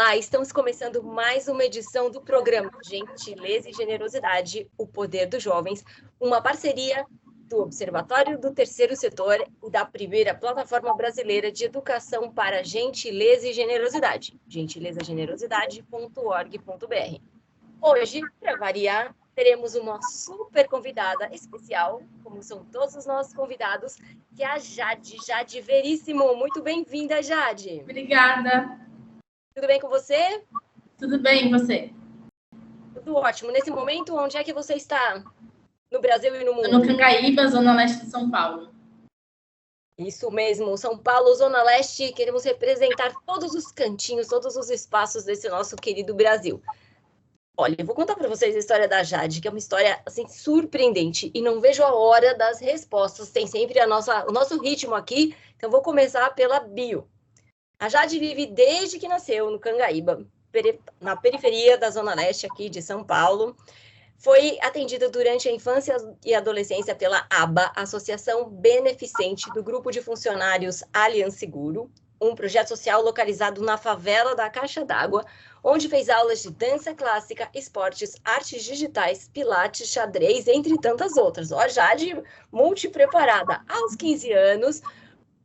Olá, estamos começando mais uma edição do programa Gentileza e Generosidade, o Poder dos Jovens, uma parceria do Observatório do Terceiro Setor e da primeira plataforma brasileira de educação para gentileza e generosidade, gentilezagenerosidade.org.br. Hoje, para variar, teremos uma super convidada especial, como são todos os nossos convidados, que é a Jade Veríssimo. Muito bem-vinda, Jade. Obrigada. Tudo bem com você? Tudo bem, e você? Tudo ótimo. Nesse momento, onde é que você está? No Brasil e no mundo? Estou no Cangaíba, Zona Leste de São Paulo. Isso mesmo, São Paulo, Zona Leste. Queremos representar todos os cantinhos, todos os espaços desse nosso querido Brasil. Olha, eu vou contar para vocês a história da Jade, que é uma história assim surpreendente, e não vejo a hora das respostas. Tem sempre o nosso ritmo aqui, então vou começar pela bio. A Jade vive desde que nasceu no Cangaíba, na periferia da Zona Leste aqui de São Paulo. Foi atendida durante a infância e adolescência pela ABA, Associação Beneficente do Grupo de Funcionários Aliança Seguro, um projeto social localizado na favela da Caixa d'Água, onde fez aulas de dança clássica, esportes, artes digitais, pilates, xadrez, entre tantas outras. Ó, Jade multipreparada. Aos 15 anos,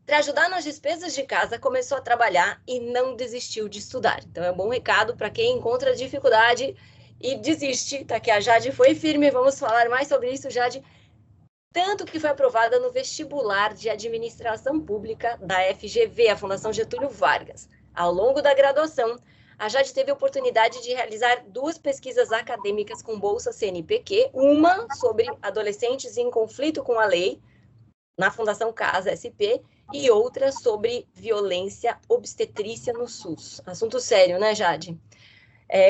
para ajudar nas despesas de casa, começou a trabalhar e não desistiu de estudar. Então, é um bom recado para quem encontra dificuldade e desiste. Tá aqui, a Jade foi firme. Vamos falar mais sobre isso, Jade. Tanto que foi aprovada no vestibular de administração pública da FGV, a Fundação Getúlio Vargas. Ao longo da graduação, a Jade teve a oportunidade de realizar 2 pesquisas acadêmicas com bolsa CNPq, uma sobre adolescentes em conflito com a lei, na Fundação Casa SP, e outra sobre violência obstetrícia no SUS. Assunto sério, né, Jade?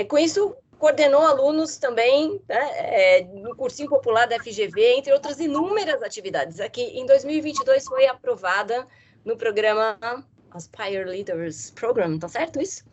Com isso, coordenou alunos também, né, no cursinho popular da FGV, entre outras inúmeras atividades. Aqui, em 2022, foi aprovada no programa Aspire Leaders Program, tá certo isso?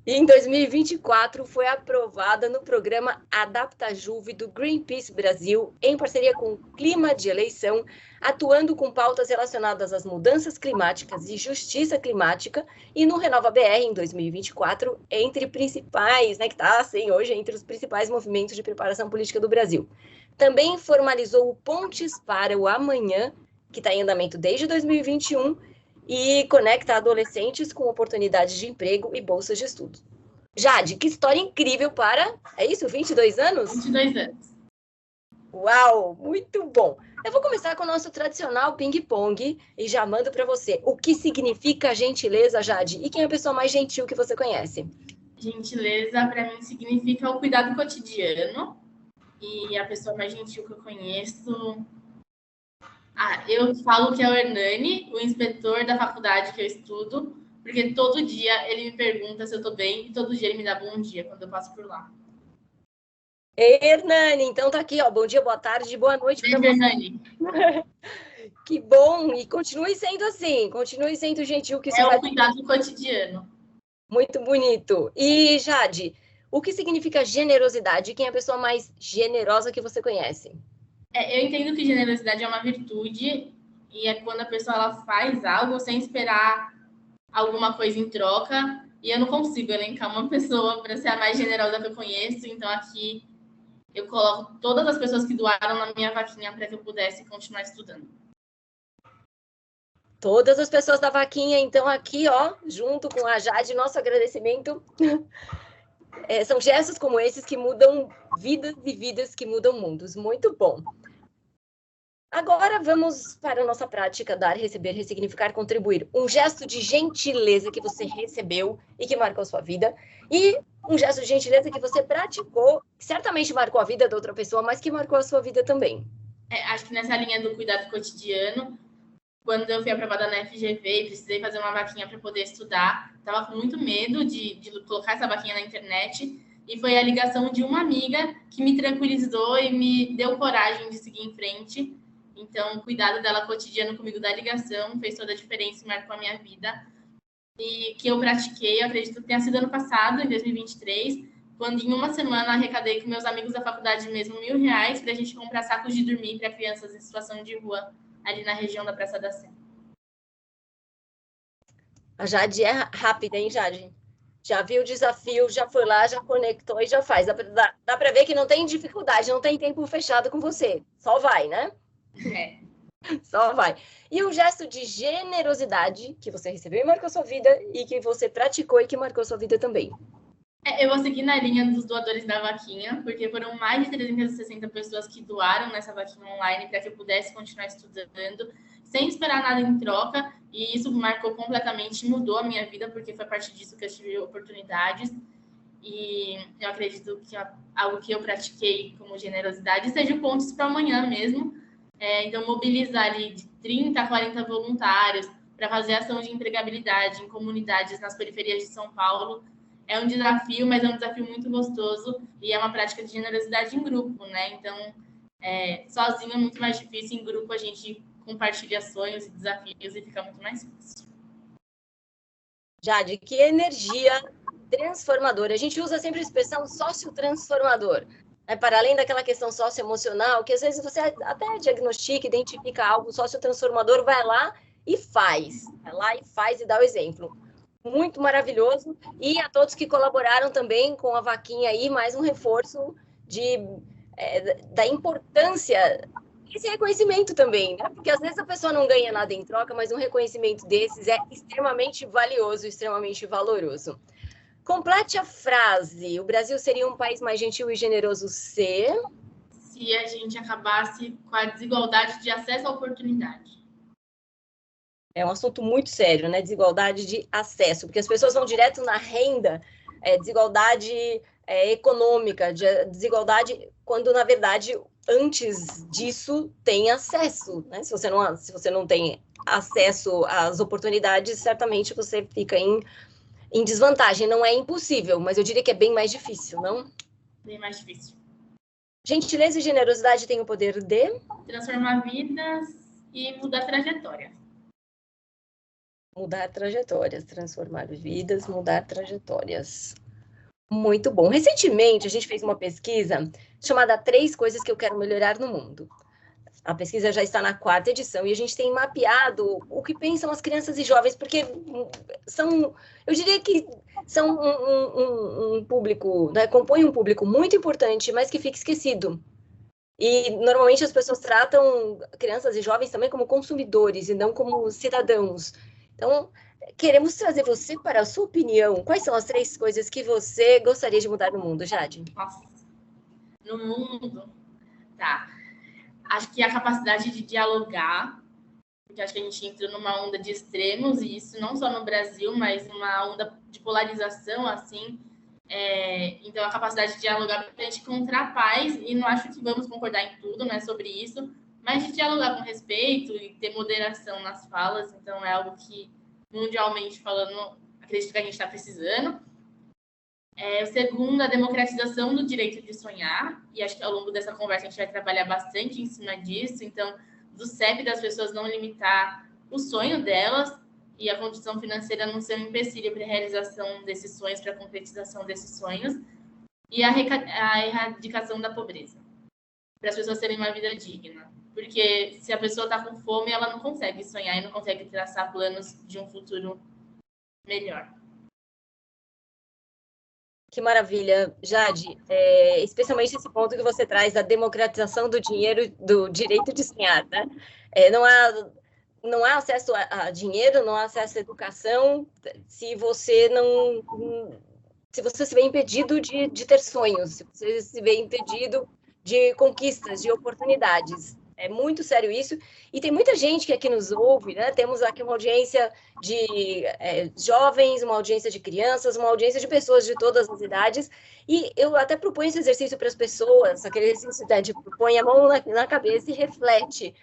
E em 2024 foi aprovada no programa AdaptaJuve do Greenpeace Brasil, em parceria com o Clima de Eleição, atuando com pautas relacionadas às mudanças climáticas e justiça climática, e no Renova BR em 2024, entre principais, né, que está assim hoje entre os principais movimentos de preparação política do Brasil. Também formalizou o Pontes para o Amanhã, que está em andamento desde 2021, e conecta adolescentes com oportunidades de emprego e bolsas de estudo. Jade, que história incrível para... É isso? 22 anos? 22 anos. Uau, muito bom. Eu vou começar com o nosso tradicional ping-pong e já mando para você. O que significa gentileza, Jade? E quem é a pessoa mais gentil que você conhece? Gentileza, para mim, significa o cuidado cotidiano. E a pessoa mais gentil que eu conheço... eu falo que é o Hernani, o inspetor da faculdade que eu estudo, porque todo dia ele me pergunta se eu tô bem e todo dia ele me dá bom dia quando eu passo por lá. Hernani, então tá aqui, ó. Bom dia, boa tarde, boa noite para você. Hernani. Que bom, e continue sendo assim, continue sendo gentil. Que isso é o cuidado cotidiano. Muito bonito. E, Jade, o que significa generosidade? Quem é a pessoa mais generosa que você conhece? Eu entendo que generosidade é uma virtude e é quando a pessoa ela faz algo sem esperar alguma coisa em troca. E eu não consigo elencar uma pessoa para ser a mais generosa que eu conheço. Então, aqui eu coloco todas as pessoas que doaram na minha vaquinha para que eu pudesse continuar estudando. Todas as pessoas da vaquinha, então, aqui, ó, junto com a Jade, nosso agradecimento. São gestos como esses que mudam vidas e vidas que mudam mundos. Muito bom. Agora vamos para a nossa prática dar, receber, ressignificar, contribuir. Um gesto de gentileza que você recebeu e que marcou sua vida. E um gesto de gentileza que você praticou, que certamente marcou a vida da outra pessoa, mas que marcou a sua vida também. Acho que nessa linha do cuidado cotidiano, quando eu fui aprovada na FGV e precisei fazer uma vaquinha para poder estudar, estava com muito medo de colocar essa vaquinha na internet. E foi a ligação de uma amiga que me tranquilizou e me deu coragem de seguir em frente. Então, o cuidado dela cotidiano comigo da ligação fez toda a diferença e marcou a minha vida. E que eu pratiquei, eu acredito que tenha sido ano passado, em 2023, quando em uma semana arrecadei com meus amigos da faculdade mesmo R$1.000 para a gente comprar sacos de dormir para crianças em situação de rua, ali na região da Praça da Sé. A Jade é rápida, hein, Jade? Já viu o desafio, já foi lá, já conectou e já faz. Dá para ver que não tem dificuldade, não tem tempo fechado com você. Só vai, né? É. Só vai. E o gesto de generosidade que você recebeu e marcou sua vida, e que você praticou e que marcou sua vida também. Eu vou seguir na linha dos doadores da vaquinha, porque foram mais de 360 pessoas que doaram nessa vaquinha online para que eu pudesse continuar estudando, sem esperar nada em troca, e isso marcou completamente, mudou a minha vida, porque foi a partir disso que eu tive oportunidades, e eu acredito que algo que eu pratiquei como generosidade seja pontos para amanhã mesmo. Então, mobilizar ali de 30 a 40 voluntários para fazer ação de empregabilidade em comunidades nas periferias de São Paulo é um desafio, mas é um desafio muito gostoso e é uma prática de generosidade em grupo, né? Então, sozinho é muito mais difícil, em grupo a gente compartilha sonhos e desafios e fica muito mais fácil. Jade, que energia transformadora. A gente usa sempre a expressão sócio-transformador. Para além daquela questão socioemocional, que às vezes você até diagnostica, identifica algo sócio-transformador, vai lá e faz. Vai lá e faz e dá o exemplo. Muito maravilhoso. E a todos que colaboraram também com a vaquinha aí, mais um reforço da importância, esse reconhecimento também, né? Porque às vezes a pessoa não ganha nada em troca, mas um reconhecimento desses é extremamente valioso, extremamente valoroso. Complete a frase. O Brasil seria um país mais gentil e generoso se a gente acabasse com a desigualdade de acesso à oportunidade. É um assunto muito sério, né? Desigualdade de acesso, porque as pessoas vão direto na renda, desigualdade econômica, desigualdade, quando, na verdade, antes disso, tem acesso, né? Se você não tem acesso às oportunidades, certamente você fica em desvantagem. Não é impossível, mas eu diria que é bem mais difícil, não? Bem mais difícil. Gentileza e generosidade têm o poder de transformar vidas e mudar trajetória. Mudar trajetórias, transformar vidas, mudar trajetórias. Muito bom. Recentemente, a gente fez uma pesquisa chamada 3 Coisas que eu quero melhorar no mundo. A pesquisa já está na 4ª edição e a gente tem mapeado o que pensam as crianças e jovens, porque eu diria que são um público, né, compõem um público muito importante, mas que fica esquecido. E normalmente as pessoas tratam crianças e jovens também como consumidores e não como cidadãos. Então, queremos trazer você para a sua opinião. Quais são as 3 coisas que você gostaria de mudar no mundo, Jade? Nossa, no mundo, tá. Acho que a capacidade de dialogar, porque acho que a gente entrou numa onda de extremos, e isso não só no Brasil, mas uma onda de polarização, assim. Então, a capacidade de dialogar para a gente encontrar a paz, e não acho que vamos concordar em tudo, não é sobre isso, mas de dialogar com respeito e ter moderação nas falas. Então, é algo que, mundialmente falando, acredito que a gente está precisando. O segundo, a democratização do direito de sonhar, e acho que ao longo dessa conversa a gente vai trabalhar bastante em cima disso. Então, do CEP das pessoas não limitar o sonho delas e a condição financeira não ser um empecilho para a realização desses sonhos, para a concretização desses sonhos, e a erradicação da pobreza, para as pessoas terem uma vida digna. Porque se a pessoa está com fome, ela não consegue sonhar e não consegue traçar planos de um futuro melhor. Que maravilha, Jade. Especialmente esse ponto que você traz da democratização do dinheiro, do direito de sonhar, né? Não há acesso a dinheiro, não há acesso à educação se você se vê impedido de ter sonhos, se você se vê impedido de conquistas, de oportunidades. É muito sério isso. E tem muita gente que aqui nos ouve, né? Temos aqui uma audiência de jovens, uma audiência de crianças, uma audiência de pessoas de todas as idades. E eu até proponho esse exercício para as pessoas, aquele exercício de põe a mão na cabeça e reflete.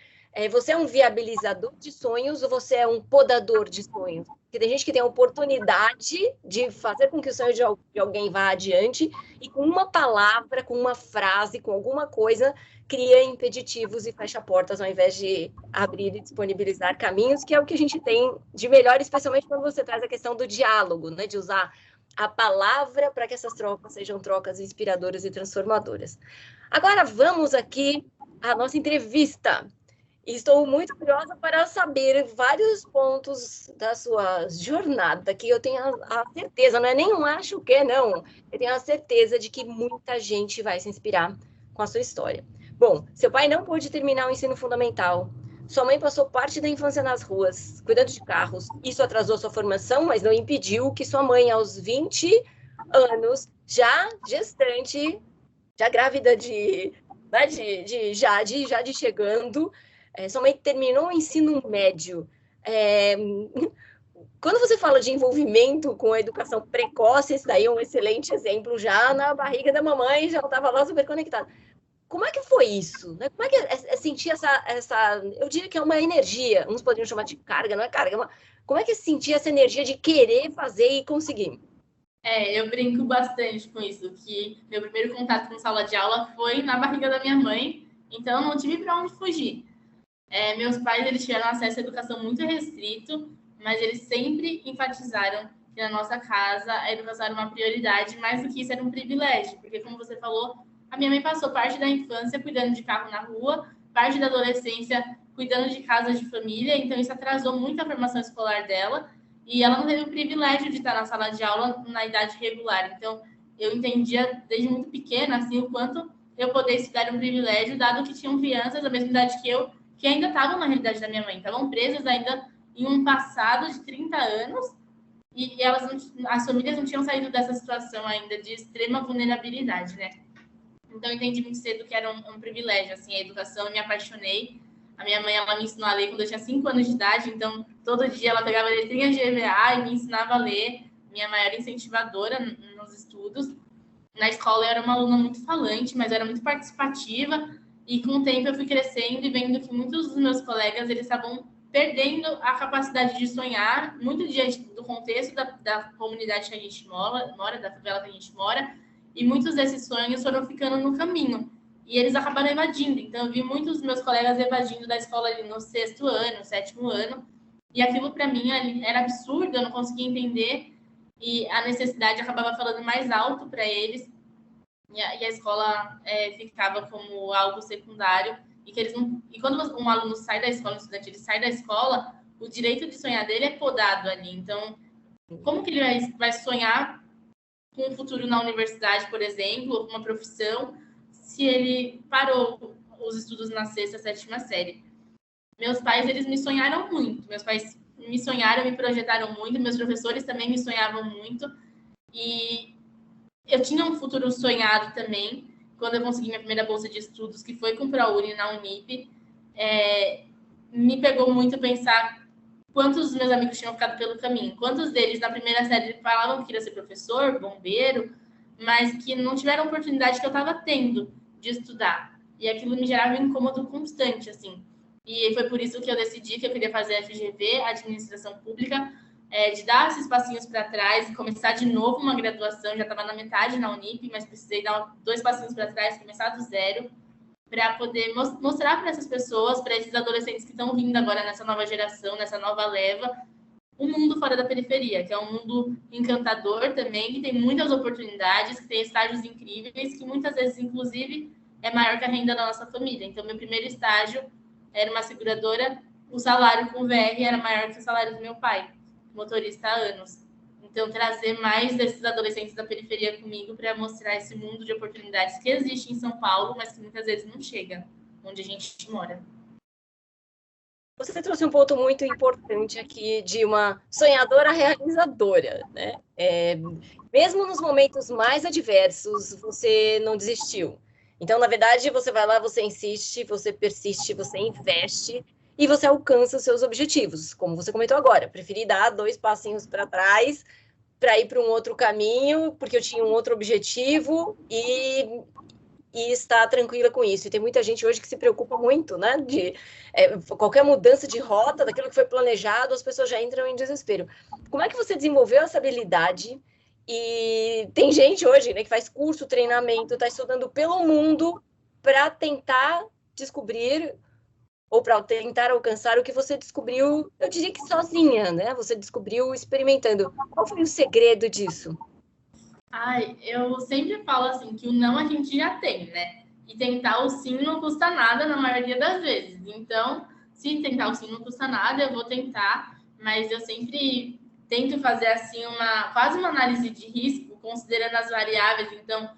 Você é um viabilizador de sonhos ou você é um podador de sonhos? Porque tem gente que tem a oportunidade de fazer com que o sonho de alguém vá adiante e com uma palavra, com uma frase, com alguma coisa, cria impeditivos e fecha portas ao invés de abrir e disponibilizar caminhos, que é o que a gente tem de melhor, especialmente quando você traz a questão do diálogo, né? De usar a palavra para que essas trocas sejam trocas inspiradoras e transformadoras. Agora vamos aqui à nossa entrevista. Estou muito curiosa para saber vários pontos da sua jornada, que eu tenho a certeza, não é nem um acho que, não. Eu tenho a certeza de que muita gente vai se inspirar com a sua história. Bom, seu pai não pôde terminar o ensino fundamental. Sua mãe passou parte da infância nas ruas, cuidando de carros. Isso atrasou sua formação, mas não impediu que sua mãe, aos 20 anos, já gestante, já grávida de Jade chegando, sua mãe terminou o ensino médio. Quando você fala de envolvimento com a educação precoce, esse daí é um excelente exemplo, já na barriga da mamãe, já estava lá super conectada. Como é que foi isso? Né? Como é que é sentir essa, eu diria que é uma energia, uns poderiam chamar de carga, não é carga, como é que é sentir essa energia de querer fazer e conseguir? Eu brinco bastante com isso, que meu primeiro contato com sala de aula foi na barriga da minha mãe, então não tive para onde fugir. Meus pais, eles tiveram acesso à educação muito restrito, mas eles sempre enfatizaram que na nossa casa a educação era uma prioridade, mais do que isso era um privilégio, porque como você falou, a minha mãe passou parte da infância cuidando de carro na rua, parte da adolescência cuidando de casas de família, então isso atrasou muito a formação escolar dela, e ela não teve o privilégio de estar na sala de aula na idade regular. Então, eu entendia desde muito pequena assim, o quanto eu poder estudar era um privilégio, dado que tinham crianças da mesma idade que eu, que ainda estavam na realidade da minha mãe, estavam presas ainda em um passado de 30 anos, e as famílias não tinham saído dessa situação ainda de extrema vulnerabilidade, né? Então, eu entendi muito cedo que era um privilégio, assim, a educação, eu me apaixonei. A minha mãe, ela me ensinou a ler quando eu tinha 5 anos de idade, então, todo dia ela pegava letrinhas de EVA e me ensinava a ler, minha maior incentivadora nos estudos. Na escola, eu era uma aluna muito falante, mas eu era muito participativa, e com o tempo eu fui crescendo e vendo que muitos dos meus colegas, eles estavam perdendo a capacidade de sonhar, muito diante do contexto da comunidade que a gente mora, da favela que a gente mora, e muitos desses sonhos foram ficando no caminho. E eles acabaram evadindo. Então, eu vi muitos dos meus colegas evadindo da escola ali no 6º ano, 7º ano. E aquilo, para mim, era absurdo, eu não conseguia entender. E a necessidade acabava falando mais alto para eles. E a escola ficava como algo secundário. E que eles não... E quando um aluno sai da escola, um estudante, ele sai da escola, o direito de sonhar dele é podado ali. Então, como que ele vai sonhar com um futuro na universidade, por exemplo, ou com uma profissão, se ele parou os estudos na 6ª, 7ª série? Meus pais, eles me sonharam muito. Meus pais me sonharam, me projetaram muito. Meus professores também me sonhavam muito. E eu tinha um futuro sonhado também, quando eu consegui minha primeira bolsa de estudos, que foi com o ProUni na Unip. Me pegou muito pensar quantos dos meus amigos tinham ficado pelo caminho. Quantos deles, na primeira série, falavam que queria ser professor, bombeiro, mas que não tiveram a oportunidade que eu estava tendo de estudar. E aquilo me gerava um incômodo constante, assim. E foi por isso que eu decidi que eu queria fazer FGV, Administração Pública, de dar esses passinhos para trás e começar de novo uma graduação. Já estava na metade na Unip, mas precisei dar 2 passinhos para trás, começar do zero, para poder mostrar para essas pessoas, para esses adolescentes que estão vindo agora nessa nova geração, nessa nova leva, um mundo fora da periferia, que é um mundo encantador também, que tem muitas oportunidades, que tem estágios incríveis, que muitas vezes, inclusive, é maior que a renda da nossa família. Então, meu primeiro estágio era uma seguradora, o salário com VR era maior que o salário do meu pai, motorista há anos. Então, trazer mais desses adolescentes da periferia comigo para mostrar esse mundo de oportunidades que existe em São Paulo, mas que muitas vezes não chega onde a gente mora. Você trouxe um ponto muito importante aqui de uma sonhadora realizadora, né? Mesmo nos momentos mais adversos, você não desistiu. Então, na verdade, você vai lá, você insiste, você persiste, você investe e você alcança os seus objetivos. Como você comentou agora, preferi dar 2 passinhos para trás para ir para um outro caminho, porque eu tinha um outro objetivo e estar tranquila com isso. E tem muita gente hoje que se preocupa muito, né? De qualquer mudança de rota, daquilo que foi planejado, as pessoas já entram em desespero. Como é que você desenvolveu essa habilidade? E tem gente hoje, né, que faz curso, treinamento, está estudando pelo mundo para tentar descobrir ou para tentar alcançar o que você descobriu, eu diria que sozinha, né? Você descobriu experimentando. Qual foi o segredo disso? Eu sempre falo assim, que o não a gente já tem, né? E tentar o sim não custa nada na maioria das vezes. Então, se tentar assim não custa nada, eu vou tentar, mas eu sempre tento fazer assim quase uma análise de risco, considerando as variáveis, então,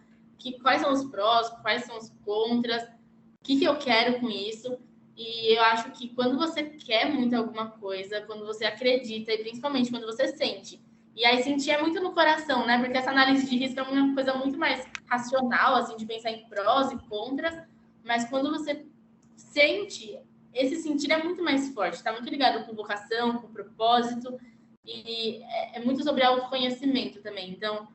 quais são os prós, quais são os contras, o que eu quero com isso. E eu acho que quando você quer muito alguma coisa, quando você acredita, e principalmente quando você sente, e aí sentir é muito no coração, né? Porque essa análise de risco é uma coisa muito mais racional, assim, de pensar em prós e contras, mas quando você sente, esse sentir é muito mais forte, está muito ligado com vocação, com propósito, e é muito sobre autoconhecimento também. Então,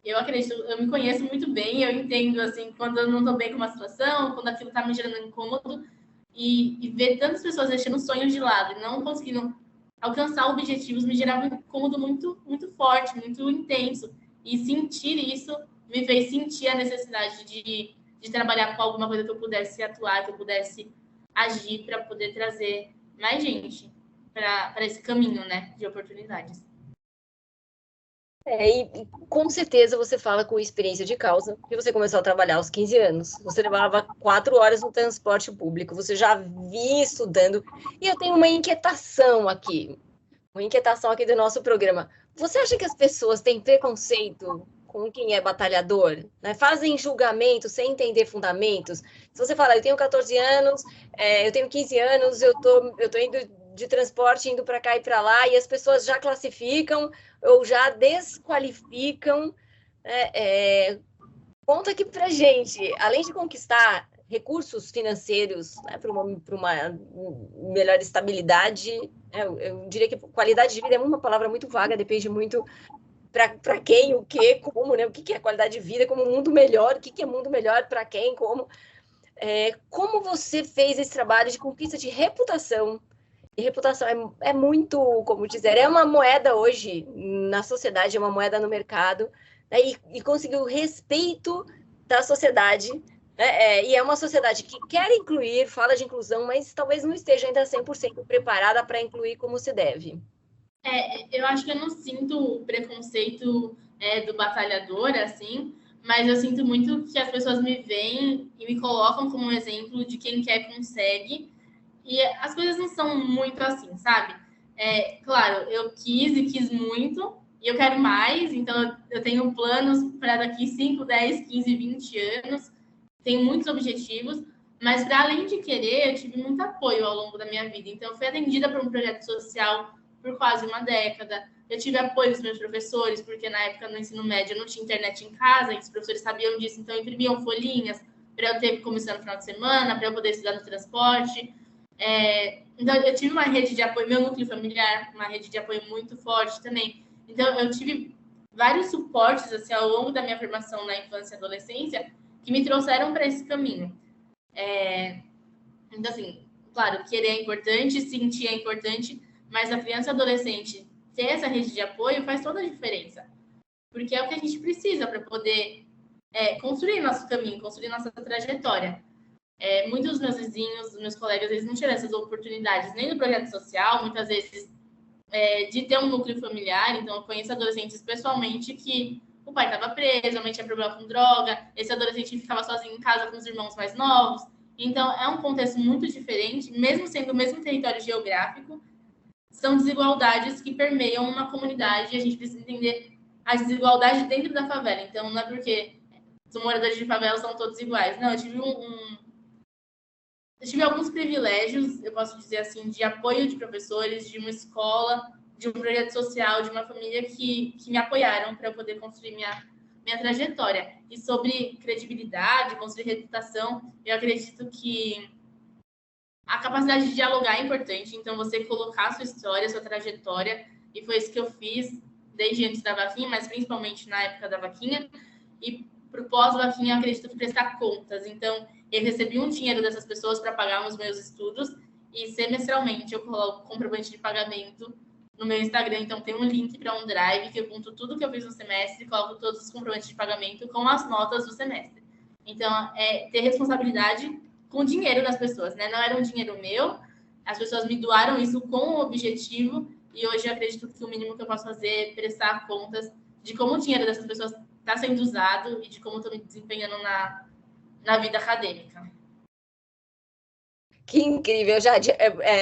eu acredito, eu me conheço muito bem, eu entendo, assim, quando eu não estou bem com uma situação, quando aquilo está me gerando incômodo, e ver tantas pessoas deixando sonhos de lado e não conseguindo alcançar objetivos me gerava um incômodo muito, muito forte, muito intenso. E sentir isso me fez sentir a necessidade de trabalhar com alguma coisa que eu pudesse atuar, que eu pudesse agir para poder trazer mais gente para esse caminho, né, de oportunidades. E com certeza você fala com experiência de causa, porque você começou a trabalhar aos 15 anos, você levava 4 horas no transporte público, você já vinha estudando, e eu tenho uma inquietação aqui do nosso programa. Você acha que as pessoas têm preconceito com quem é batalhador? Né? Fazem julgamento sem entender fundamentos? Se você fala, eu tenho 14 anos, eu tenho 15 anos, eu tô indo de transporte, indo para cá e para lá, e as pessoas já classificam ou já desqualificam. Conta aqui para gente, além de conquistar recursos financeiros, né, para uma melhor estabilidade, eu diria que qualidade de vida é uma palavra muito vaga, depende muito para quem, o que, como, né? O que é qualidade de vida, como mundo melhor, o que é mundo melhor para quem, como. Como você fez esse trabalho de conquista de reputação? E reputação é muito, como dizer, é uma moeda hoje na sociedade, é uma moeda no mercado, né? E conseguiu o respeito da sociedade, né? E é uma sociedade que quer incluir, fala de inclusão, mas talvez não esteja ainda 100% preparada para incluir como se deve. Eu acho que eu não sinto preconceito do batalhador, assim, mas eu sinto muito que as pessoas me veem e me colocam como um exemplo de quem quer consegue, e as coisas não são muito assim, sabe? Claro, eu quis muito, e eu quero mais, então eu tenho planos para daqui 5, 10, 15, 20 anos, tenho muitos objetivos, mas para além de querer, eu tive muito apoio ao longo da minha vida. Então, eu fui atendida por um projeto social por quase uma década. Eu tive apoio dos meus professores, porque na época no ensino médio eu não tinha internet em casa, e os professores sabiam disso, então imprimiam folhinhas para eu ter comissão no final de semana, para eu poder estudar no transporte. Então, eu tive uma rede de apoio, meu núcleo familiar, uma rede de apoio muito forte também. Então, eu tive vários suportes assim, ao longo da minha formação na infância e adolescência que me trouxeram para esse caminho. Então, assim, claro, querer é importante, sentir é importante, mas a criança e adolescente ter essa rede de apoio faz toda a diferença. Porque é o que a gente precisa para poder construir nosso caminho, construir nossa trajetória. Muitos dos meus vizinhos, dos meus colegas, eles não tiveram essas oportunidades nem no projeto social, muitas vezes de ter um núcleo familiar. Então, eu conheço adolescentes pessoalmente que o pai estava preso, a mãe tinha problema com droga, esse adolescente ficava sozinho em casa com os irmãos mais novos. Então, é um contexto muito diferente, mesmo sendo o mesmo território geográfico, são desigualdades que permeiam uma comunidade e a gente precisa entender a desigualdade dentro da favela. Então, não é porque os moradores de favela são todos iguais. Não, eu tive alguns privilégios, eu posso dizer assim, de apoio de professores, de uma escola, de um projeto social, de uma família que me apoiaram para eu poder construir minha trajetória. E sobre credibilidade, construir reputação, eu acredito que a capacidade de dialogar é importante. Então, você colocar a sua história, a sua trajetória, e foi isso que eu fiz desde antes da vaquinha, mas principalmente na época da vaquinha. E para o pós-vaquinha, eu acredito que prestar contas. Então, eu recebi um dinheiro dessas pessoas para pagar os meus estudos, e semestralmente eu coloco comprovante de pagamento no meu Instagram. Então, tem um link para um drive que eu conto tudo que eu fiz no semestre, coloco todos os comprovantes de pagamento com as notas do semestre. Então, ter responsabilidade com o dinheiro das pessoas, né? Não era um dinheiro meu, as pessoas me doaram isso com o objetivo, e hoje eu acredito que o mínimo que eu posso fazer é prestar contas de como o dinheiro dessas pessoas está sendo usado e de como estou me desempenhando na vida acadêmica. Que incrível, Jade.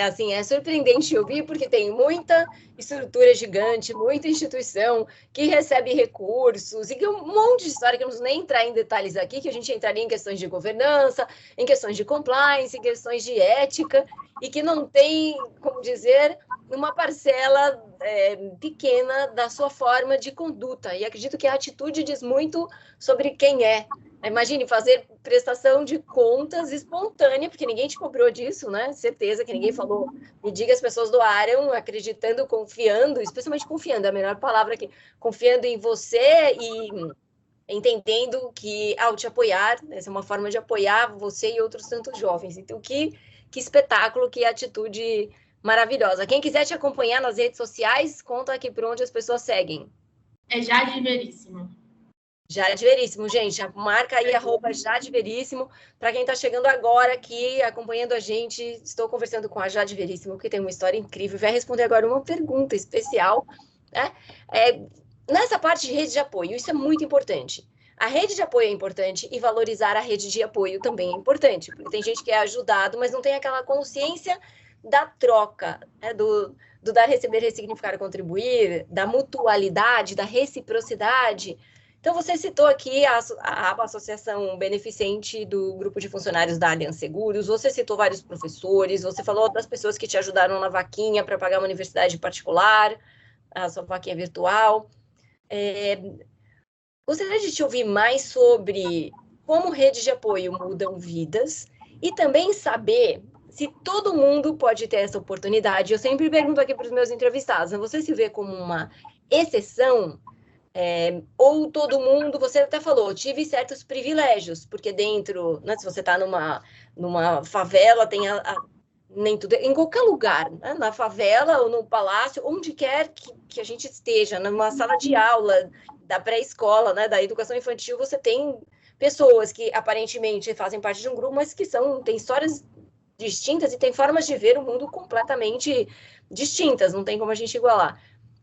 Assim, é surpreendente ouvir, porque tem muita estrutura gigante, muita instituição que recebe recursos, e um monte de história que não vamos nem entrar em detalhes aqui, que a gente entraria em questões de governança, em questões de compliance, em questões de ética, e que não tem, como dizer, uma parcela pequena da sua forma de conduta. E acredito que a atitude diz muito sobre quem é. Imagine fazer prestação de contas espontânea, porque ninguém te cobrou disso, né? Certeza que ninguém falou. Me diga, as pessoas doaram, acreditando, confiando, especialmente confiando, é a melhor palavra aqui, confiando em você e entendendo que, ao te apoiar, essa é uma forma de apoiar você e outros tantos jovens. Então, que espetáculo, que atitude maravilhosa. Quem quiser te acompanhar nas redes sociais, conta aqui por onde as pessoas seguem. É Jade Veríssimo. Jade Veríssimo, gente, marca aí @Jade Veríssimo. Para quem está chegando agora aqui, acompanhando a gente, estou conversando com a Jade Veríssimo, que tem uma história incrível. Vai responder agora uma pergunta especial, né? Nessa parte de rede de apoio, isso é muito importante. A rede de apoio é importante e valorizar a rede de apoio também é importante, porque tem gente que é ajudado, mas não tem aquela consciência da troca, né? do dar, receber, ressignificar, contribuir, da mutualidade, da reciprocidade. Então, você citou aqui a Associação Beneficente do Grupo de Funcionários da Allianz Seguros, você citou vários professores, você falou das pessoas que te ajudaram na vaquinha para pagar uma universidade particular, a sua vaquinha virtual. Gostaria de te ouvir mais sobre como redes de apoio mudam vidas e também saber se todo mundo pode ter essa oportunidade. Eu sempre pergunto aqui para os meus entrevistados, você se vê como uma exceção? Ou todo mundo, você até falou, tive certos privilégios, porque dentro, né, se você está numa favela, tem nem tudo, em qualquer lugar, né, na favela ou no palácio, onde quer que a gente esteja, numa sala de aula da pré-escola, né, da educação infantil, você tem pessoas que aparentemente fazem parte de um grupo, mas que têm histórias distintas e têm formas de ver o mundo completamente distintas, não tem como a gente igualar.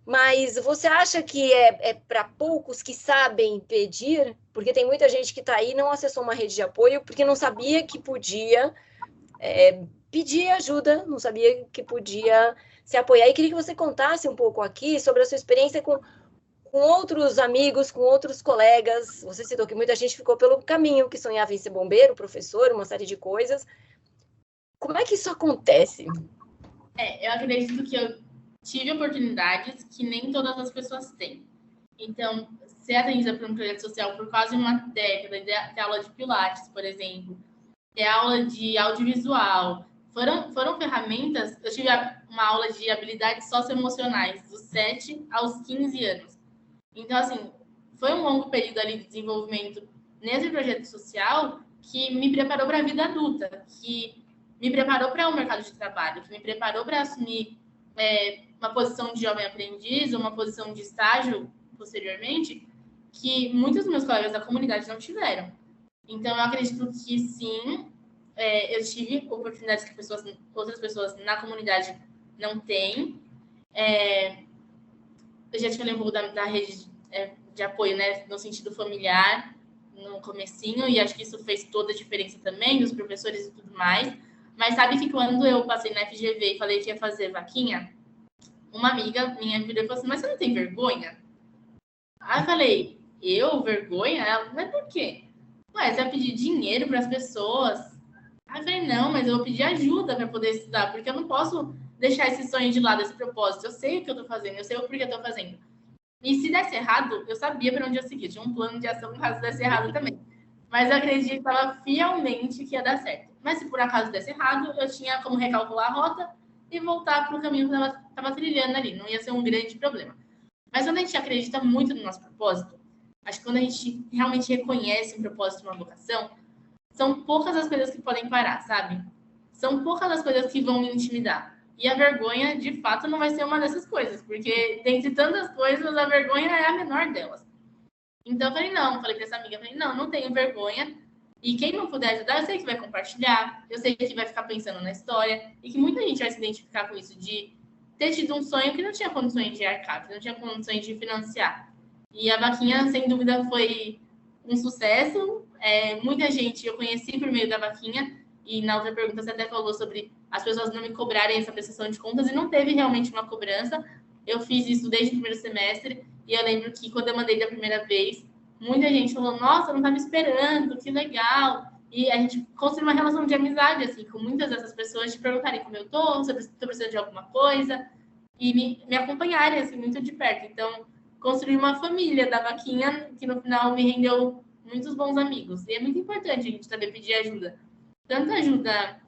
Mas você acha que é para poucos que sabem pedir? Porque tem muita gente que está aí e não acessou uma rede de apoio porque não sabia que podia pedir ajuda, não sabia que podia se apoiar. E queria que você contasse um pouco aqui sobre a sua experiência com outros amigos, com outros colegas. Você citou que muita gente ficou pelo caminho, que sonhava em ser bombeiro, professor, uma série de coisas. Como é que isso acontece? Eu acredito que eu tive oportunidades que nem todas as pessoas têm. Então, ser atendida por um projeto social por quase uma década, ter aula de pilates, por exemplo, ter aula de audiovisual, foram ferramentas. Eu tive uma aula de habilidades socioemocionais dos 7 aos 15 anos. Então, assim, foi um longo período ali de desenvolvimento nesse projeto social que me preparou para a vida adulta, que me preparou para o mercado de trabalho, que me preparou para assumir uma posição de jovem aprendiz, uma posição de estágio posteriormente, que muitos dos meus colegas da comunidade não tiveram. Então, eu acredito que sim, eu tive oportunidades que outras pessoas na comunidade não têm. Eu já te falei um pouco da rede de apoio, né, no sentido familiar, no comecinho, e acho que isso fez toda a diferença também, dos professores e tudo mais. Mas sabe que quando eu passei na FGV e falei que ia fazer vaquinha, uma amiga minha virou e falou assim, mas você não tem vergonha? Aí eu falei, vergonha? Ela, mas por quê? Ué, você vai pedir dinheiro para as pessoas? Aí eu falei, não, mas eu vou pedir ajuda para poder estudar, porque eu não posso deixar esse sonho de lado, esse propósito. Eu sei o que eu tô fazendo, eu sei o porquê eu tô fazendo. E se desse errado, eu sabia para onde eu seguir. Tinha um plano de ação caso desse errado também. Mas eu acreditava fielmente que ia dar certo. Mas se por acaso desse errado, eu tinha como recalcular a rota e voltar para o caminho que eu estava trilhando ali. Não ia ser um grande problema. Mas quando a gente acredita muito no nosso propósito, acho que quando a gente realmente reconhece um propósito, uma vocação, são poucas as coisas que podem parar, sabe? São poucas as coisas que vão me intimidar. E a vergonha, de fato, não vai ser uma dessas coisas, porque dentre tantas coisas, a vergonha é a menor delas. Então, eu falei para essa amiga, não tenho vergonha. E quem não puder ajudar, eu sei que vai compartilhar, eu sei que vai ficar pensando na história, e que muita gente vai se identificar com isso, de ter tido um sonho que não tinha condições de arcar, que não tinha condições de financiar. E a vaquinha, sem dúvida, foi um sucesso. Muita gente eu conheci por meio da vaquinha, E na outra pergunta você até falou sobre as pessoas não me cobrarem essa prestação de contas, e não teve realmente uma cobrança. Eu fiz isso desde o primeiro semestre, e eu lembro que quando eu mandei da primeira vez, muita gente falou, nossa, eu não estava esperando, que legal. E a gente construiu uma relação de amizade, assim, com muitas dessas pessoas, de perguntarem como eu tô, se eu estou precisando de alguma coisa, e me acompanharem, assim, muito de perto. Então, construí uma família da vaquinha, que no final me rendeu muitos bons amigos. E é muito importante a gente saber pedir ajuda. Tanto ajuda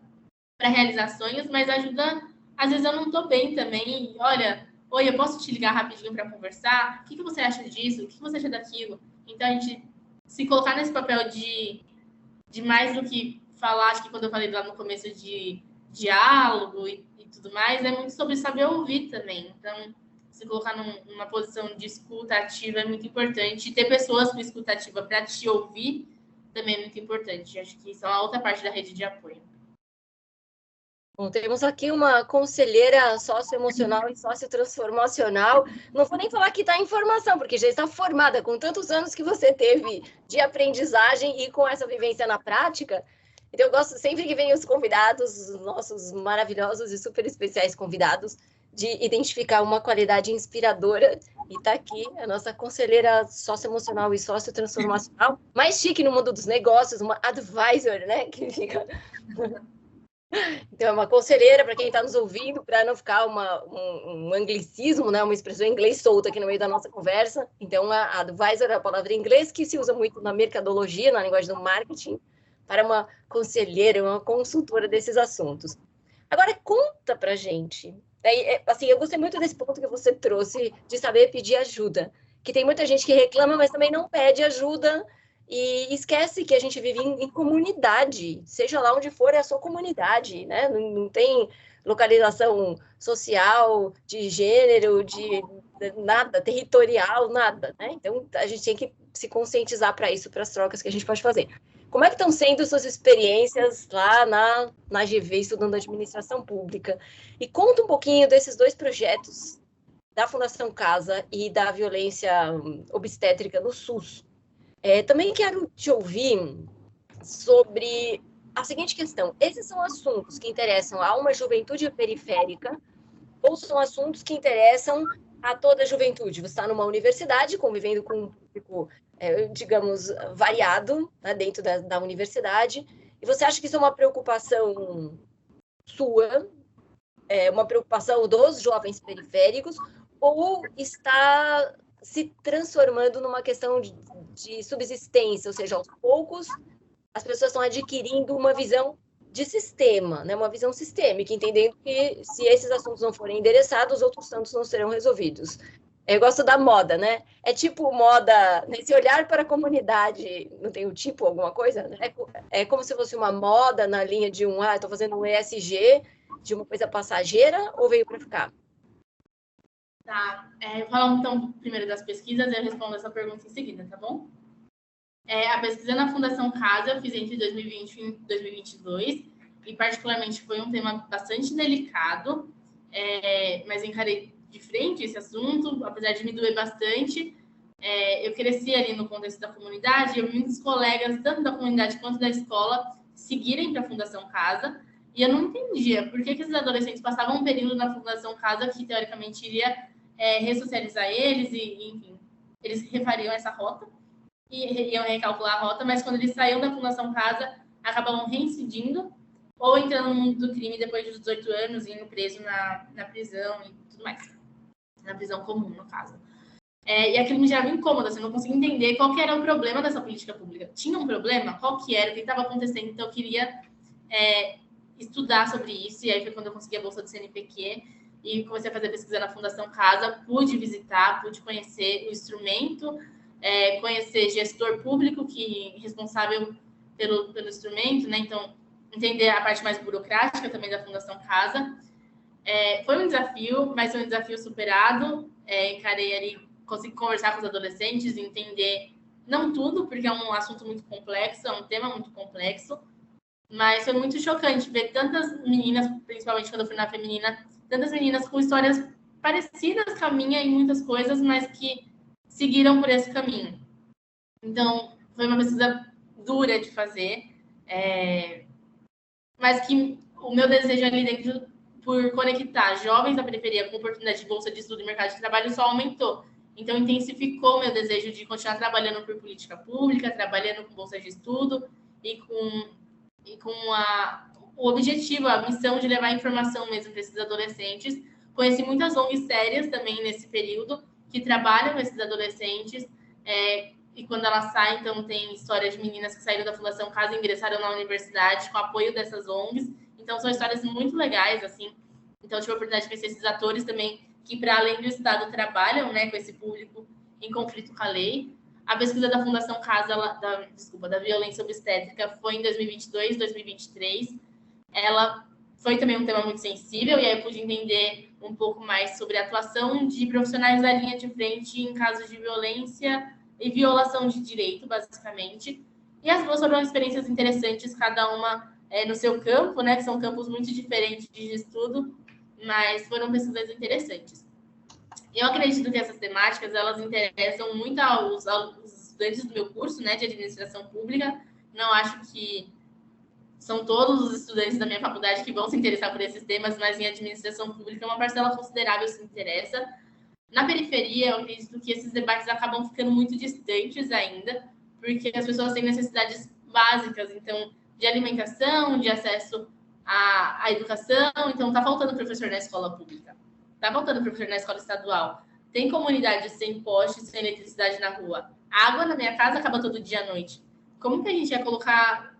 para realizar sonhos, mas ajuda, às vezes eu não estou bem também. Olha, oi, eu posso te ligar rapidinho para conversar? O que você acha disso? O que você acha daquilo? Então, a gente se colocar nesse papel de mais do que falar, acho que quando eu falei lá no começo de diálogo e tudo mais, é muito sobre saber ouvir também. Então, se colocar numa posição de escuta ativa é muito importante. E ter pessoas com escuta ativa para te ouvir também é muito importante. Acho que isso é uma outra parte da rede de apoio. Bom, temos aqui uma conselheira socioemocional e sociotransformacional. Não vou nem falar que está em formação, porque já está formada com tantos anos que você teve de aprendizagem e com essa vivência na prática. Então, eu gosto sempre que vem os convidados, os nossos maravilhosos e super especiais convidados, de identificar uma qualidade inspiradora. E está aqui a nossa conselheira socioemocional e sociotransformacional, mais chique no mundo dos negócios, uma advisor, né? Que fica... Então, é uma conselheira para quem está nos ouvindo, para não ficar um anglicismo, né? Uma expressão em inglês solta aqui no meio da nossa conversa. Então, a advisor é a palavra em inglês que se usa muito na mercadologia, na linguagem do marketing, para uma conselheira, uma consultora desses assuntos. Agora, conta para a gente. Assim, eu gostei muito desse ponto que você trouxe de saber pedir ajuda. Que tem muita gente que reclama, mas também não pede ajuda e esquece que a gente vive em comunidade, seja lá onde for, é a sua comunidade, né? Não tem localização social, de gênero, de nada, territorial, nada, né? Então, a gente tem que se conscientizar para isso, para as trocas que a gente pode fazer. Como é que estão sendo suas experiências lá na GV, estudando administração pública? E conta um pouquinho desses dois projetos da Fundação Casa e da violência obstétrica no SUS. Também quero te ouvir sobre a seguinte questão. Esses são assuntos que interessam a uma juventude periférica ou são assuntos que interessam a toda a juventude? Você está numa universidade, convivendo com um público, digamos, variado, né, dentro da universidade, e você acha que isso é uma preocupação sua, uma preocupação dos jovens periféricos, ou está se transformando numa questão de subsistência, ou seja, aos poucos as pessoas estão adquirindo uma visão de sistema, né? Uma visão sistêmica, entendendo que se esses assuntos não forem endereçados, outros tantos não serão resolvidos. Eu gosto da moda, né? É tipo moda, nesse olhar para a comunidade, não tem o tipo, alguma coisa? É como se fosse uma moda na linha de estou fazendo um ESG, de uma coisa passageira, ou veio para ficar? Tá, falando então primeiro das pesquisas, eu respondo essa pergunta em seguida, tá bom? A pesquisa na Fundação Casa eu fiz entre 2020 e 2022, e particularmente foi um tema bastante delicado, mas encarei de frente esse assunto, apesar de me doer bastante. Eu cresci ali no contexto da comunidade, eu vi muitos colegas, tanto da comunidade quanto da escola, seguirem para a Fundação Casa, e eu não entendia por que esses adolescentes passavam um período na Fundação Casa que, teoricamente, iria ressocializar eles, e enfim, eles refariam essa rota, e iam recalcular a rota, mas quando eles saíam da Fundação Casa, acabavam reincidindo, ou entrando no mundo do crime depois dos 18 anos, indo preso na prisão e tudo mais. Na prisão comum, no caso. E aquilo me gerava incômodo, assim, eu não conseguia entender qual que era o problema dessa política pública. Tinha um problema? Qual que era? O que estava acontecendo? Então, eu queria estudar sobre isso, e aí foi quando eu consegui a bolsa do CNPq, e comecei a fazer pesquisa na Fundação Casa, pude visitar, pude conhecer o instrumento, conhecer gestor público que responsável pelo instrumento, né? Então, entender a parte mais burocrática também da Fundação Casa. Foi um desafio, mas foi um desafio superado. Encarei ali, consegui conversar com os adolescentes, entender, não tudo, porque é um assunto muito complexo, é um tema muito complexo, mas foi muito chocante ver tantas meninas, principalmente quando eu fui na feminina, tantas meninas com histórias parecidas com a minha em muitas coisas, mas que seguiram por esse caminho. Então, foi uma pesquisa dura de fazer. mas que o meu desejo ali dentro, por conectar jovens da periferia com oportunidade de bolsa de estudo e mercado de trabalho, só aumentou. Então, intensificou o meu desejo de continuar trabalhando por política pública, trabalhando com bolsa de estudo e com o objetivo, a missão de levar informação mesmo para esses adolescentes. Conheci muitas ONGs sérias também nesse período, que trabalham com esses adolescentes, e quando ela sai, então, tem histórias de meninas que saíram da Fundação Casa e ingressaram na universidade com apoio dessas ONGs. Então, são histórias muito legais, assim. Então, tive a oportunidade de conhecer esses atores também, que, para além do Estado, trabalham, né, com esse público em conflito com a lei. A pesquisa da Fundação Casa, da violência obstétrica, foi em 2022, 2023. Ela foi também um tema muito sensível, e aí eu pude entender um pouco mais sobre a atuação de profissionais da linha de frente em casos de violência e violação de direito, basicamente. E as duas foram experiências interessantes, cada uma no seu campo, né, que são campos muito diferentes de estudo, mas foram pesquisas interessantes. Eu acredito que essas temáticas, elas interessam muito aos estudantes do meu curso, né, de administração pública. Não acho que são todos os estudantes da minha faculdade que vão se interessar por esses temas, mas em administração pública uma parcela considerável se interessa. Na periferia, eu acredito que esses debates acabam ficando muito distantes ainda, porque as pessoas têm necessidades básicas, então, de alimentação, de acesso à educação. Então, está faltando professor na escola pública, está faltando professor na escola estadual. Tem comunidades sem poste, sem eletricidade na rua. A água na minha casa acaba todo dia à noite. Como que a gente ia colocar...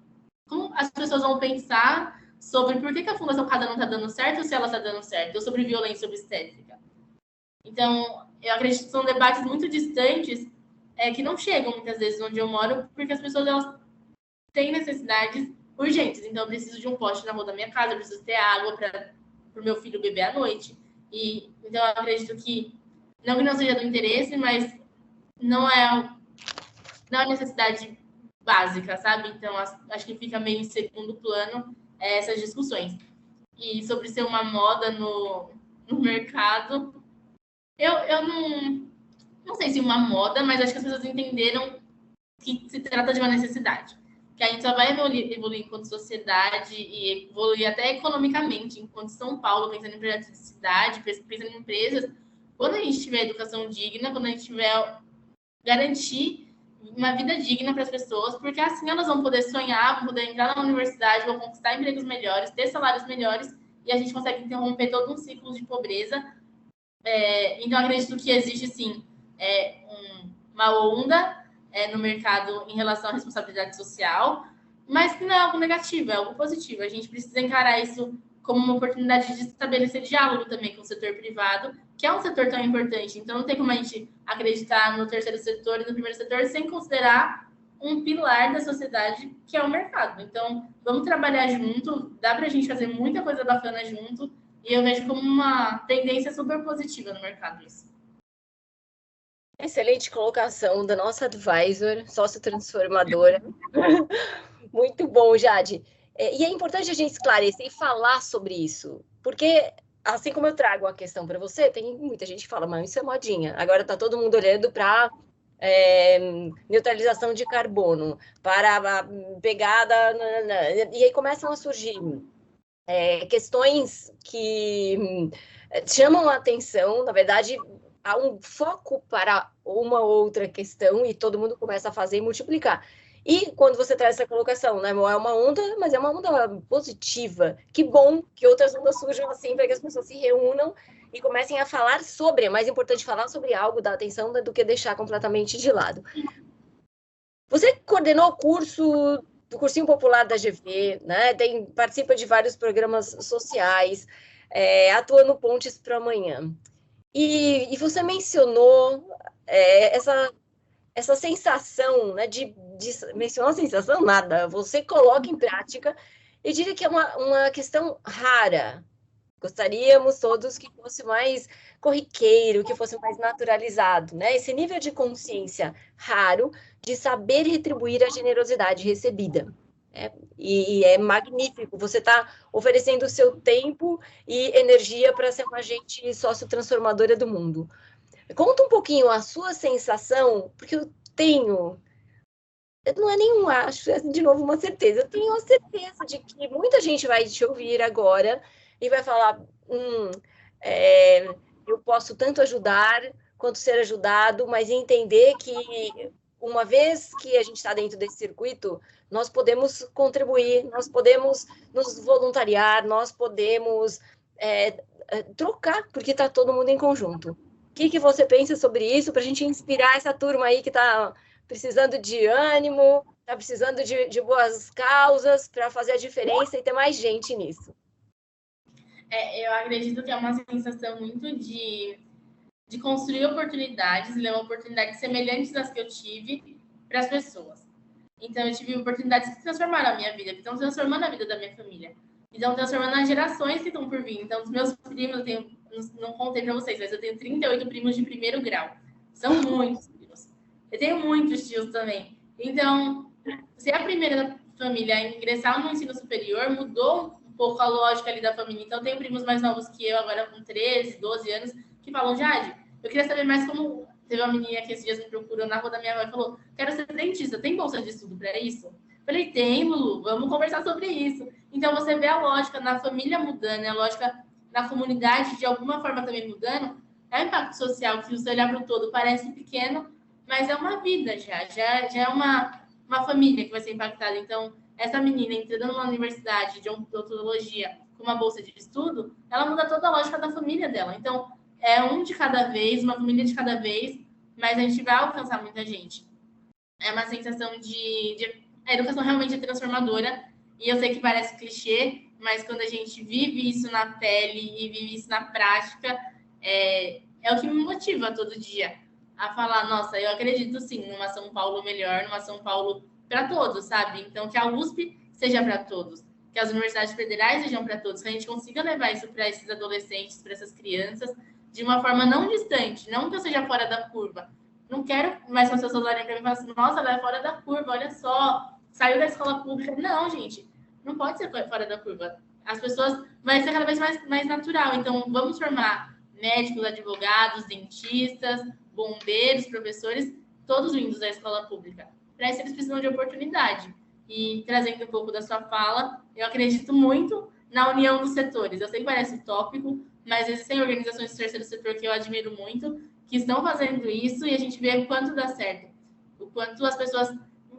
Como as pessoas vão pensar sobre por que a Fundação Casa não está dando certo ou se ela está dando certo, ou sobre violência obstétrica. Então, eu acredito que são debates muito distantes, que não chegam muitas vezes onde eu moro, porque as pessoas elas têm necessidades urgentes. Então, eu preciso de um poste na rua da minha casa, eu preciso ter água para o meu filho beber à noite. Então, eu acredito que não seja do interesse, mas não é necessidade básica, sabe? Então, acho que fica meio em segundo plano essas discussões. E sobre ser uma moda no mercado, eu não sei se uma moda, mas acho que as pessoas entenderam que se trata de uma necessidade. Que a gente só vai evoluir enquanto sociedade e evoluir até economicamente, enquanto São Paulo, pensando em projetos de cidade, pensando em empresas, quando a gente tiver educação digna, quando a gente tiver garantir uma vida digna para as pessoas, porque assim elas vão poder sonhar, vão poder entrar na universidade, vão conquistar empregos melhores, ter salários melhores, e a gente consegue interromper todo um ciclo de pobreza. Então, acredito que existe, sim, uma onda no mercado em relação à responsabilidade social, mas que não é algo negativo, é algo positivo. A gente precisa encarar isso como uma oportunidade de estabelecer diálogo também com o setor privado, que é um setor tão importante. Então, não tem como a gente acreditar no terceiro setor e no primeiro setor sem considerar um pilar da sociedade, que é o mercado. Então, vamos trabalhar junto, dá para a gente fazer muita coisa bacana junto, e eu vejo como uma tendência super positiva no mercado isso. Excelente colocação da nossa advisor, sócio-transformadora. Muito bom, Jade. E é importante a gente esclarecer e falar sobre isso, porque, assim como eu trago a questão para você, tem muita gente que fala, mas isso é modinha. Agora está todo mundo olhando para neutralização de carbono, para a pegada... E aí começam a surgir questões que chamam a atenção, na verdade... há um foco para uma outra questão e todo mundo começa a fazer e multiplicar. E quando você traz essa colocação, né, é uma onda, mas é uma onda positiva. Que bom que outras ondas surjam assim, para que as pessoas se reúnam e comecem a falar sobre. É mais importante falar sobre algo, dar atenção, do que deixar completamente de lado. Você coordenou o curso do Cursinho Popular da GV, né? Participa de vários programas sociais, atua no Pontes para Amanhã. E você mencionou essa sensação, né, de mencionar a sensação, nada, você coloca em prática, e diria que é uma questão rara. Gostaríamos todos que fosse mais corriqueiro, que fosse mais naturalizado, né? Esse nível de consciência raro de saber retribuir a generosidade recebida. E é magnífico, você está oferecendo o seu tempo e energia para ser uma agente sócio-transformadora do mundo. Conta um pouquinho a sua sensação, porque eu tenho não é nenhum acho, é de novo uma certeza. Eu tenho a certeza de que muita gente vai te ouvir agora e vai falar: é, eu posso tanto ajudar quanto ser ajudado, mas entender que uma vez que a gente está dentro desse circuito, nós podemos contribuir, nós podemos nos voluntariar, nós podemos trocar, porque está todo mundo em conjunto. O que você pensa sobre isso para a gente inspirar essa turma aí que está precisando de ânimo, está precisando de boas causas para fazer a diferença e ter mais gente nisso? Eu acredito que é uma sensação muito de construir oportunidades, levar oportunidades semelhantes às que eu tive para as pessoas. Então, eu tive oportunidades que transformaram a minha vida, que estão transformando a vida da minha família. Então, transformando as gerações que estão por vir. Então, os meus primos, eu tenho, não contei para vocês, mas eu tenho 38 primos de primeiro grau. São muitos primos. Eu tenho muitos tios também. Então, ser a primeira família a ingressar no ensino superior mudou um pouco a lógica ali da família. Então, eu tenho primos mais novos que eu, agora com 13, 12 anos, que falam: Jade, eu queria saber mais como... Teve uma menina que esses dias me procurou na rua da minha avó e falou: quero ser dentista, tem bolsa de estudo para isso? Falei: tem, Lulu, vamos conversar sobre isso. Então, você vê a lógica na família mudando, a lógica na comunidade de alguma forma também mudando. É um impacto social que, se você olhar para o todo, parece pequeno, mas é uma vida já é uma família que vai ser impactada. Então, essa menina entrando numa universidade de odontologia com uma bolsa de estudo, ela muda toda a lógica da família dela. Então, é um de cada vez, uma família de cada vez, mas a gente vai alcançar muita gente. É uma sensação de... A educação realmente é transformadora, e eu sei que parece clichê, mas quando a gente vive isso na pele e vive isso na prática, é o que me motiva todo dia a falar: nossa, eu acredito sim numa São Paulo melhor, numa São Paulo para todos, sabe? Então, que a USP seja para todos, que as universidades federais sejam para todos, que a gente consiga levar isso para esses adolescentes, para essas crianças, de uma forma não distante, não que eu seja fora da curva. Não quero mais que as pessoas olhem para mim e falem assim: nossa, ela é fora da curva, olha só, saiu da escola pública. Não, gente, não pode ser fora da curva. As pessoas... Vai ser cada vez mais natural. Então, vamos formar médicos, advogados, dentistas, bombeiros, professores, todos vindos da escola pública. Para isso, eles precisam de oportunidade. E, trazendo um pouco da sua fala, eu acredito muito na união dos setores. Eu sei que parece utópico, mas existem organizações do terceiro setor que eu admiro muito, que estão fazendo isso, e a gente vê o quanto dá certo. O quanto as pessoas,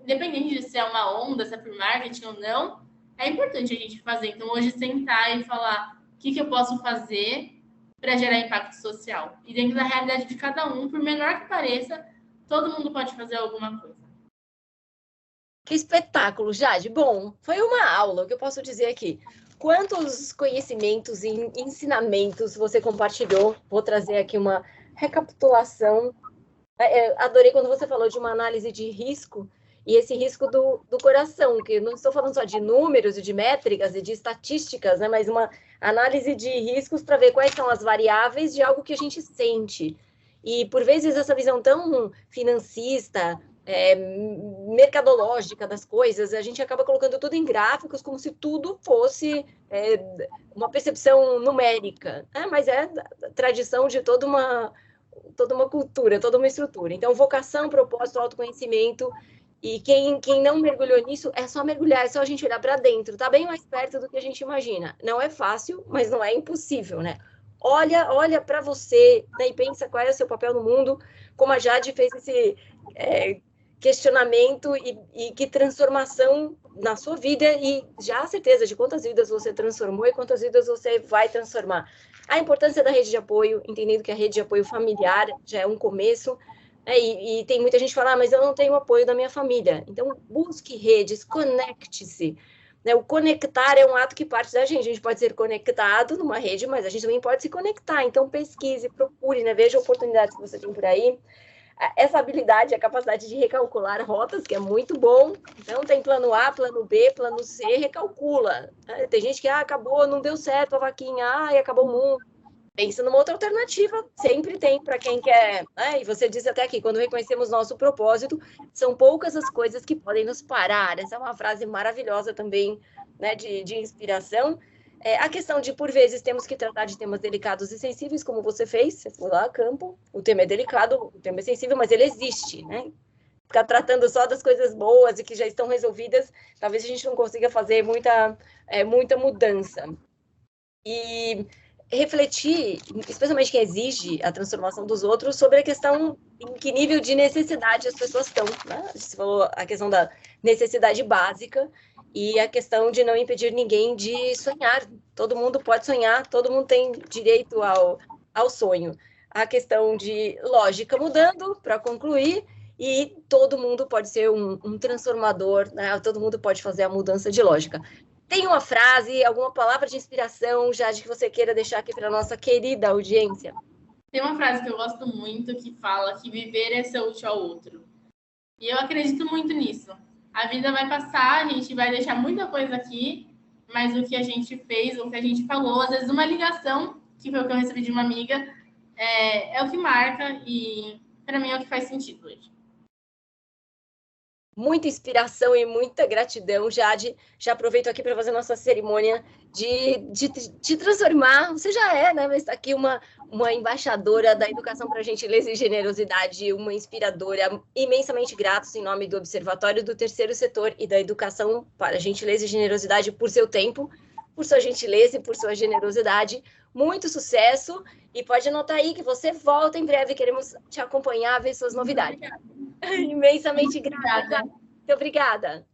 independente de se é uma onda, se é por marketing ou não, é importante a gente fazer. Então, hoje, sentar e falar: o que eu posso fazer para gerar impacto social? E dentro da realidade de cada um, por menor que pareça, todo mundo pode fazer alguma coisa. Que espetáculo, Jade. Bom, foi uma aula, o que eu posso dizer aqui. Quantos conhecimentos e ensinamentos você compartilhou? Vou trazer aqui uma recapitulação. Adorei quando você falou de uma análise de risco, e esse risco do coração, que não estou falando só de números e de métricas e de estatísticas, né, mas uma análise de riscos para ver quais são as variáveis de algo que a gente sente. E, por vezes, essa visão tão financista, mercadológica das coisas, a gente acaba colocando tudo em gráficos como se tudo fosse uma percepção numérica, mas é tradição de toda uma cultura, toda uma estrutura. Então, vocação, propósito, autoconhecimento, e quem não mergulhou nisso, é só mergulhar, é só a gente olhar para dentro, tá bem mais perto do que a gente imagina. Não é fácil, mas não é impossível, né? Olha para você, né, e pensa qual é o seu papel no mundo, como a Jade fez esse questionamento e que transformação na sua vida, e já a certeza de quantas vidas você transformou e quantas vidas você vai transformar. A importância da rede de apoio, entendendo que a rede de apoio familiar já é um começo, né? E tem muita gente que fala: mas eu não tenho apoio da minha família. Então, busque redes, conecte-se. Né? O conectar é um ato que parte da gente. A gente pode ser conectado numa rede, mas a gente também pode se conectar. Então, pesquise, procure, né? Veja oportunidades que você tem por aí. Essa habilidade, a capacidade de recalcular rotas, que é muito bom. Então, tem plano A, plano B, plano C, recalcula. Tem gente que acabou, não deu certo a vaquinha, e acabou o mundo. Pensa numa outra alternativa, sempre tem para quem quer. E você disse até aqui: quando reconhecemos nosso propósito, são poucas as coisas que podem nos parar. Essa é uma frase maravilhosa também, né, de inspiração. A questão de, por vezes, temos que tratar de temas delicados e sensíveis, como você fez, você foi lá a campo, o tema é delicado, o tema é sensível, mas ele existe, né? ficar tratando só das coisas boas e que já estão resolvidas, talvez a gente não consiga fazer muita mudança. E refletir, especialmente quem exige a transformação dos outros, sobre a questão em que nível de necessidade as pessoas estão, né? Você falou a questão da necessidade básica e a questão de não impedir ninguém de sonhar. Todo mundo pode sonhar, todo mundo tem direito ao sonho. A questão de lógica mudando, para concluir, e todo mundo pode ser um transformador, né? Todo mundo pode fazer a mudança de lógica. Tem uma frase, alguma palavra de inspiração, Jade, que você queira deixar aqui para a nossa querida audiência? Tem uma frase que eu gosto muito que fala que viver é ser útil ao outro. E eu acredito muito nisso. A vida vai passar, a gente vai deixar muita coisa aqui, mas o que a gente fez, o que a gente falou, às vezes uma ligação, que foi o que eu recebi de uma amiga, é o que marca e para mim é o que faz sentido hoje. Muita inspiração e muita gratidão, Jade. Já aproveito aqui para fazer nossa cerimônia de transformar. Você já é, né? Mas está aqui uma embaixadora da educação para gentileza e generosidade, uma inspiradora, imensamente gratos em nome do Observatório do Terceiro Setor e da Educação para Gentileza e Generosidade por seu tempo, por sua gentileza e por sua generosidade. Muito sucesso e pode anotar aí que você volta em breve. Queremos te acompanhar, ver suas novidades. Imensamente grata. Muito obrigada.